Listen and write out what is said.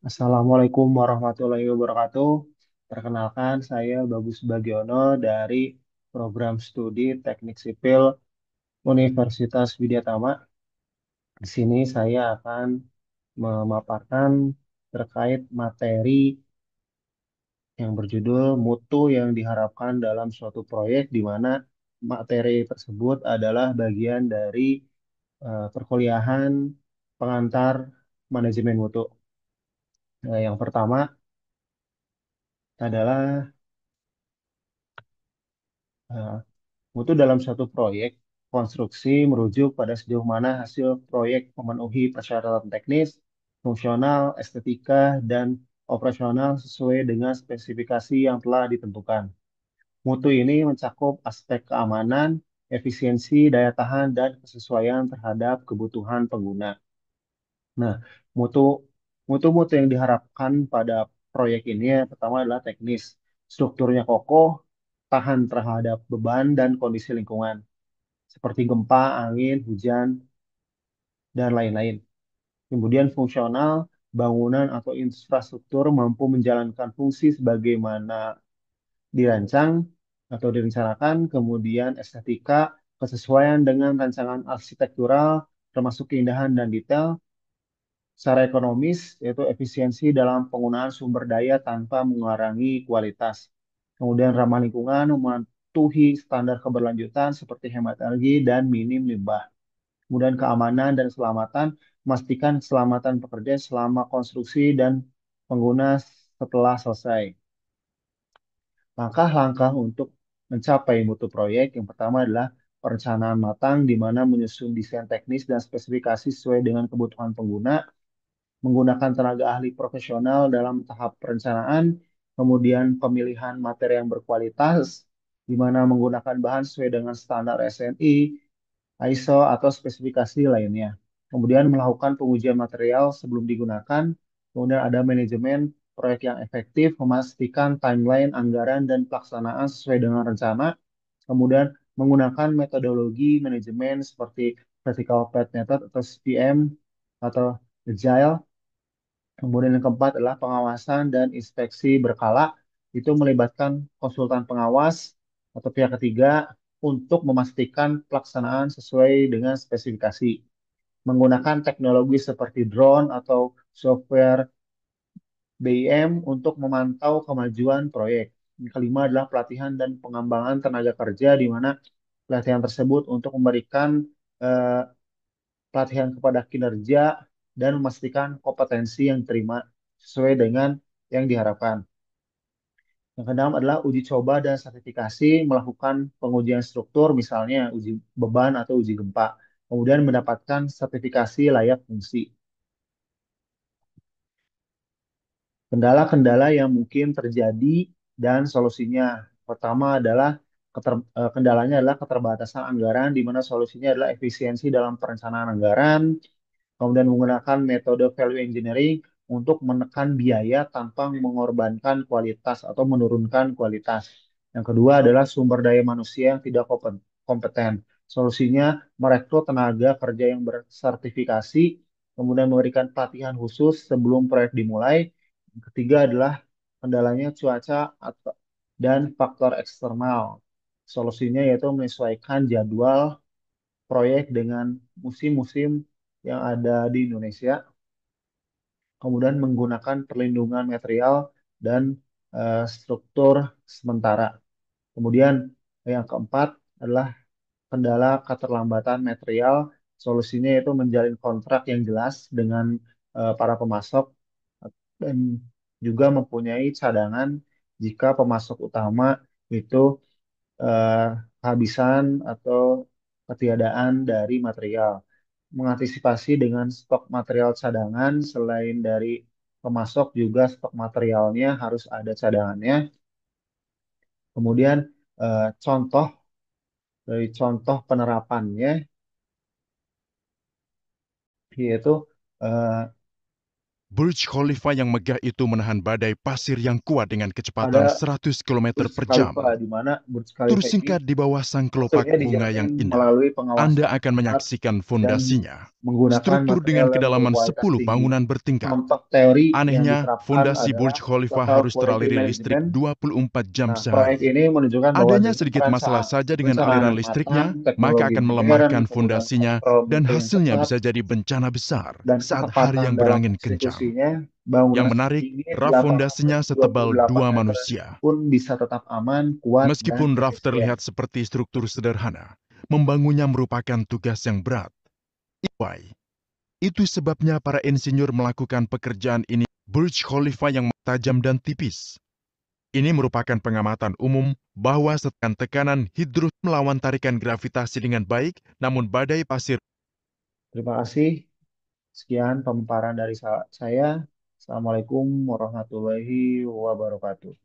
Assalamualaikum warahmatullahi wabarakatuh. Perkenalkan, saya Bagus Bagiono dari Program Studi Teknik Sipil Universitas Widyatama. Di sini saya akan memaparkan terkait materi yang berjudul Mutu yang diharapkan dalam suatu proyek, di mana materi tersebut adalah bagian dari perkuliahan pengantar manajemen mutu. Yang pertama adalah eh, mutu dalam suatu proyek konstruksi merujuk pada sejauh mana hasil proyek memenuhi persyaratan teknis, fungsional, estetika, dan operasional sesuai dengan spesifikasi yang telah ditentukan. Mutu ini mencakup aspek keamanan, efisiensi, daya tahan, dan kesesuaian terhadap kebutuhan pengguna. Nah, mutu mutu-mutu yang diharapkan pada proyek ini yang pertama adalah teknis. Strukturnya kokoh, tahan terhadap beban dan kondisi lingkungan seperti gempa, angin, hujan, dan lain-lain. Kemudian fungsional, bangunan atau infrastruktur mampu menjalankan fungsi sebagaimana dirancang atau direncanakan. Kemudian estetika, kesesuaian dengan rancangan arsitektural, termasuk keindahan dan detail. Secara ekonomis, yaitu efisiensi dalam penggunaan sumber daya tanpa mengurangi kualitas. Kemudian ramah lingkungan, mematuhi standar keberlanjutan seperti hemat energi dan minim limbah. Kemudian keamanan dan keselamatan, memastikan keselamatan pekerja selama konstruksi dan pengguna setelah selesai. Langkah-langkah untuk mencapai mutu proyek yang pertama adalah perencanaan matang di mana menyusun desain teknis dan spesifikasi sesuai dengan kebutuhan pengguna, menggunakan tenaga ahli profesional dalam tahap perencanaan, kemudian pemilihan materi yang berkualitas, di mana menggunakan bahan sesuai dengan standar SNI, ISO, atau spesifikasi lainnya. Kemudian melakukan pengujian material sebelum digunakan. Kemudian ada manajemen proyek yang efektif, memastikan timeline, anggaran, dan pelaksanaan sesuai dengan rencana. Kemudian menggunakan metodologi manajemen seperti Vertical Path Method atau CPM atau Agile. Kemudian yang keempat adalah pengawasan dan inspeksi berkala. Itu melibatkan konsultan pengawas atau pihak ketiga untuk memastikan pelaksanaan sesuai dengan spesifikasi. Menggunakan teknologi seperti drone atau software BIM untuk memantau kemajuan proyek. Yang kelima adalah pelatihan dan pengembangan tenaga kerja, di mana pelatihan tersebut untuk memberikan eh, pelatihan kepada kinerja dan memastikan kompetensi yang diterima sesuai dengan yang diharapkan. Yang keenam adalah uji coba dan sertifikasi, melakukan pengujian struktur, misalnya uji beban atau uji gempa. Kemudian mendapatkan sertifikasi layak fungsi. Kendala-kendala yang mungkin terjadi dan solusinya. Pertama adalah kendalanya adalah keterbatasan anggaran, di mana solusinya adalah efisiensi dalam perencanaan anggaran, kemudian menggunakan metode value engineering untuk menekan biaya tanpa mengorbankan kualitas atau menurunkan kualitas. Yang kedua adalah sumber daya manusia yang tidak kompeten. Solusinya merekrut tenaga kerja yang bersertifikasi, kemudian memberikan pelatihan khusus sebelum proyek dimulai. Yang ketiga adalah kendalanya cuaca dan faktor eksternal. Solusinya yaitu menyesuaikan jadwal proyek dengan musim-musim yang ada di Indonesia, kemudian menggunakan perlindungan material dan struktur sementara. Kemudian yang keempat adalah kendala keterlambatan material. Solusinya yaitu menjalin kontrak yang jelas dengan para pemasok dan juga mempunyai cadangan jika pemasok utama itu eh, kehabisan atau ketiadaan dari material. Mengantisipasi dengan stok material cadangan, selain dari pemasok juga stok materialnya harus ada cadangannya. Kemudian contoh dari contoh penerapannya yaitu eh, Burj Khalifa yang megah itu menahan badai pasir yang kuat dengan kecepatan Ada 100 km Burj per Khalifa, jam. di mana Burj Tur Khalifa ini singkat di bawah sang kelopak hasilnya bunga yang dijamin indah. melalui Anda pengawasan akan ketat menyaksikan dan fondasinya. menggunakan Struktur material dengan yang kedalaman berkualitas 10 tinggi. bangunan bertingkat. Contoh teori yang Anehnya, diterapkan fondasi adalah Burj Khalifa Total harus Quality teraliri listrik Management. 24 jam Nah, proyek sehari. ini menunjukkan bahwa Adanya dengan sedikit masalah saja dengan perencanaan aliran yang matang, listriknya, maka teknologi akan modern, melemahkan kemudian fondasinya kontrol dan mutu yang hasilnya ketat, bisa jadi bencana besar dan saat hari ketepatan yang dalam berangin kencang. eksekusinya, Yang bangunan menarik, setinggi raf fondasinya 828 setebal 2 meter manusia. pun bisa tetap aman, kuat, dan Meskipun raf resisten. terlihat seperti struktur sederhana, membangunnya merupakan tugas yang berat. Why? Itu sebabnya para insinyur melakukan pekerjaan ini. Burj Khalifa yang tajam dan tipis. Ini merupakan pengamatan umum bahwa setekan tekanan hidro melawan tarikan gravitasi dengan baik, namun badai pasir. Terima kasih. Sekian pemaparan dari saya. Assalamualaikum warahmatullahi wabarakatuh.